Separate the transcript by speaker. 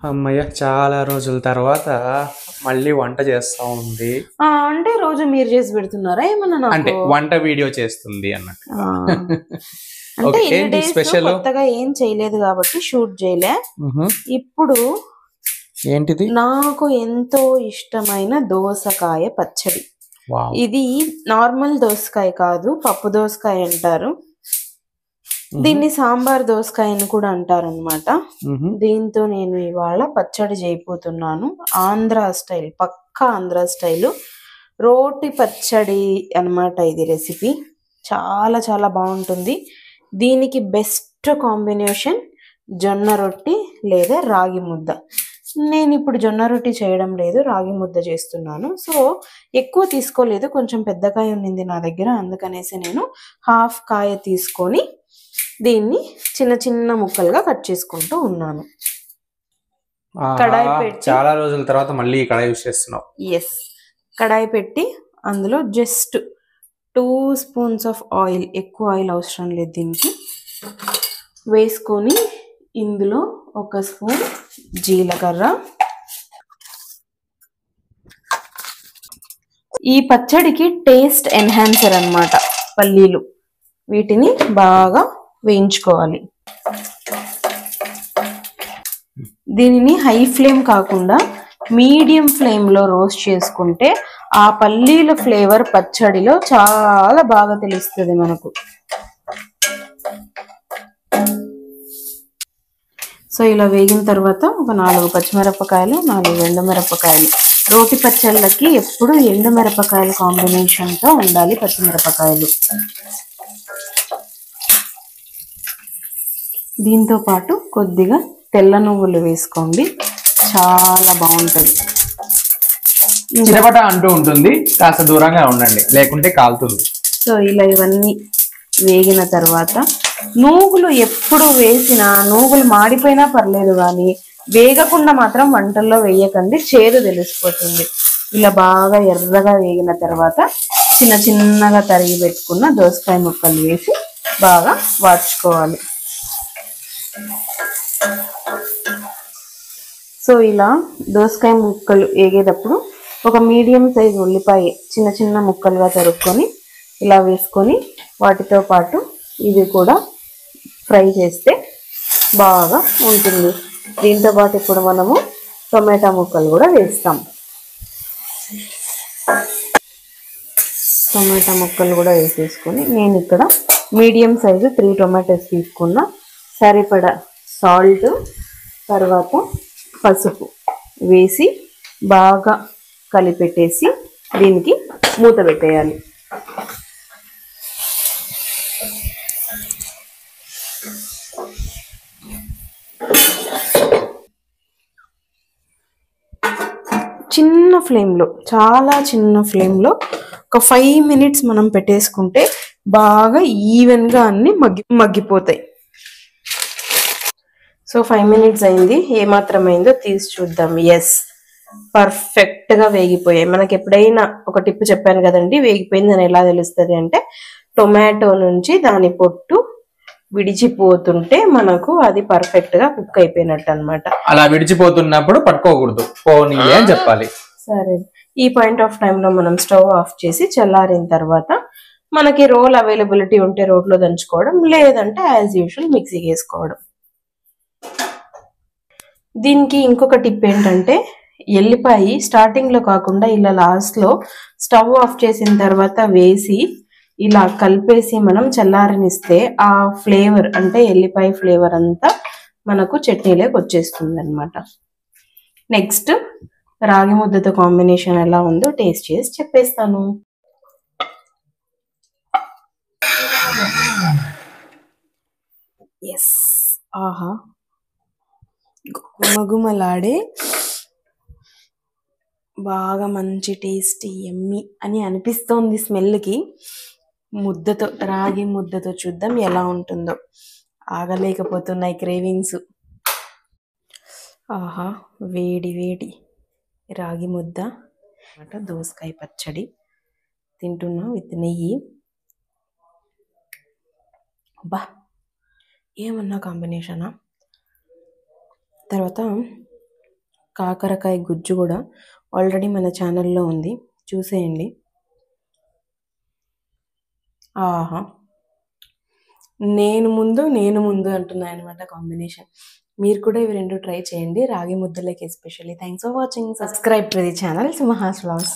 Speaker 1: హమ్మయ్య! చాలా రోజుల తర్వాత మళ్ళీ వంట చేస్తా ఉంది.
Speaker 2: అంటే రోజు మీరు చేసి పెడుతున్నారా ఏమన్నా
Speaker 1: అంటే
Speaker 2: నాకు?
Speaker 1: వంట వీడియో చేస్తుంది అన్నట్టు.
Speaker 2: ఆ, అంటే
Speaker 1: ఓకే.
Speaker 2: ఇన్ని
Speaker 1: ఏంటి
Speaker 2: డేస్
Speaker 1: స్పెషల్?
Speaker 2: కొత్తగా ఏం చేయలేదు కాబట్టి షూట్ చేయలే.
Speaker 1: హుహు.
Speaker 2: ఇప్పుడు
Speaker 1: ఏంటిది?
Speaker 2: నాకు ఎంతో ఇష్టమైన దోసకాయ పచ్చడి.
Speaker 1: వావ్!
Speaker 2: ఇది నార్మల్ దోసకాయ కాదు, పప్పు దోసకాయ అంటారు. దీన్ని సాంబార్ దోసకాయ అని కూడా అంటారనమాట.
Speaker 1: హుహు.
Speaker 2: దీంతో నేను ఇవాళ పచ్చడి చేయబోతున్నాను. ఆంధ్ర స్టైల్, పక్కా ఆంధ్ర స్టైలు రోటి పచ్చడి అన్నమాట. ఇది రెసిపీ చాలా చాలా బాగుంటుంది. దీనికి బెస్ట్ కాంబినేషన్ జొన్న రొట్టి లేదా రాగి ముద్ద. నేను ఇప్పుడు జొన్న రొట్టి చేయడం లేదు, రాగి ముద్ద చేస్తున్నాను. సో ఎక్కువ తీసుకోలేదు, కొంచెం పెద్ద కాయ ఉన్నింది నా దగ్గర, అందుకనేసి నేను హాఫ్ కాయ తీసుకొని దీన్ని చిన్న చిన్న ముక్కలుగా కట్ చేసుకుంటూ ఉన్నాను. కడాయి పెట్టి
Speaker 1: చాలా రోజుల తర్వాత మళ్ళీ కడాయి యూస్ చేస్తున్నావు.
Speaker 2: ఎస్, కడాయి పెట్టి అందులో జస్ట్ 2 స్పూన్స్ ఆఫ్ ఆయిల్, ఎక్కువ ఆయిల్ అవసరం లేదు దీనికి, వేసుకొని ఇందులో 1 స్పూన్ జీలకర్ర. ఈ పచ్చడికి టేస్ట్ ఎన్హాన్సర్ అన్నమాట పల్లీలు. వీటిని బాగా వేయించుకోవాలి. దీనిని హై ఫ్లేమ్ కాకుండా మీడియం ఫ్లేమ్లో రోస్ట్ చేసుకుంటే ఆ పల్లీల ఫ్లేవర్ పచ్చడిలో చాలా బాగా తెలుస్తుంది మనకు. సో ఇలా వేగిన తర్వాత ఒక 4 పచ్చిమిరపకాయలు, 4 ఎండుమిరపకాయలు. రోటి పచ్చళ్ళకి ఎప్పుడు ఎండుమిరపకాయల కాంబినేషన్తో ఉండాలి పచ్చిమిరపకాయలు. దీంతో పాటు కొద్దిగా తెల్ల నువ్వులు వేసుకోండి, చాలా బాగుంటుంది.
Speaker 1: చిరపట అంటూ ఉంటుంది, కాస్త దూరంగా ఉండండి లేకుంటే కాలుతుంది.
Speaker 2: సో ఇలా ఇవన్నీ వేగిన తర్వాత నూగులు ఎప్పుడు వేసినా, నూగులు మాడిపోయినా పర్లేదు కానీ వేగకుండా మాత్రం వంటల్లో వేయకండి, చేదు తెలిసిపోతుంది. ఇలా బాగా ఎర్రగా వేగిన తర్వాత చిన్న చిన్నగా తరిగి పెట్టుకున్న దోసకాయ ముక్కలు వేసి బాగా వాడ్చుకోవాలి. సో ఇలా దోసకాయ ముక్కలు వేగేటప్పుడు ఒక మీడియం సైజ్ ఉల్లిపాయ చిన్న చిన్న ముక్కలుగా తరుక్కొని ఇలా వేసుకొని వాటితో పాటు ఇవి కూడా ఫ్రై చేస్తే బాగా ఉంటుంది. దీంతో పాటు ఇప్పుడు మనము టొమాటో ముక్కలు కూడా వేస్తాం. టొమాటో ముక్కలు కూడా వేసేసుకొని నేను ఇక్కడ మీడియం సైజు 3 టొమాటోస్ తీసుకున్న, సరిపడా సాల్ట్, తర్వాత పసుపు వేసి బాగా కలిపెట్టేసి దీనికి మూత పెట్టేయాలి. చిన్న ఫ్లేమ్లో, చాలా చిన్న ఫ్లేమ్లో ఒక 5 మినిట్స్ మనం పెట్టేసుకుంటే బాగా ఈవెన్గా అన్ని మగ్గిపోతాయి. సో 5 మినిట్స్ అయింది, ఏమాత్రం అయిందో తీసి చూద్దాం. ఎస్, పర్ఫెక్ట్గా వేగిపోయాయి. మనకి ఎప్పుడైనా ఒక టిప్ చెప్పాను కదండి, వేగిపోయిందని ఎలా తెలుస్తుంది అంటే టొమాటో నుంచి దాని పొట్టు విడిచిపోతుంటే మనకు అది పర్ఫెక్ట్గా కుక్ అయిపోయినట్టు అనమాట.
Speaker 1: అలా విడిచిపోతున్నప్పుడు పట్టుకోకూడదు, పోనీ అని చెప్పాలి.
Speaker 2: సరే, ఈ పాయింట్ ఆఫ్ టైంలో మనం స్టవ్ ఆఫ్ చేసి చల్లారిన తర్వాత మనకి రోల్ అవైలబిలిటీ ఉంటే రోట్లో దంచుకోవడం, లేదంటే యాజ్ యూజువల్ మిక్సీకి వేసుకోవడం. దీనికి ఇంకొక టిప్ ఏంటంటే ఎల్లిపాయ స్టార్టింగ్లో కాకుండా ఇలా లాస్ట్లో స్టవ్ ఆఫ్ చేసిన తర్వాత వేసి ఇలా కలిపేసి మనం చల్లారనిస్తే ఆ ఫ్లేవర్, అంటే ఎల్లిపాయ ఫ్లేవర్ అంతా మనకు చట్నీలోకి వచ్చేస్తుంది అనమాట. నెక్స్ట్ రాగి ముద్దతో కాంబినేషన్ ఎలా ఉందో టేస్ట్ చేసి చెప్పేస్తాను. ఎస్, ఆహా, గుమగుమలాడే బాగా మంచి టేస్టీ ఎమ్మి అని అనిపిస్తోంది స్మెల్కి. ముద్దతో, రాగి ముద్దతో చూద్దాం ఎలా ఉంటుందో. ఆగలేకపోతున్నాయి క్రేవింగ్స్. ఆహా, వేడి వేడి రాగి ముద్ద, దోసకాయ పచ్చడి తింటున్నా విత్ నెయ్యి. బా, ఏమన్నా కాంబినేషనా. తర్వాత కాకరకాయ గుజ్జు కూడా ఆల్రెడీ మన ఛానల్లో ఉంది, చూసేయండి. ఆహా, నేను ముందు అంటున్నాను అనమాట కాంబినేషన్. మీరు కూడా ఇవి రెండు ట్రై చేయండి, రాగి ముద్దలకి especially. Thanks for watching. Subscribe to the channel సుమహాస్ వ్లాగ్స్.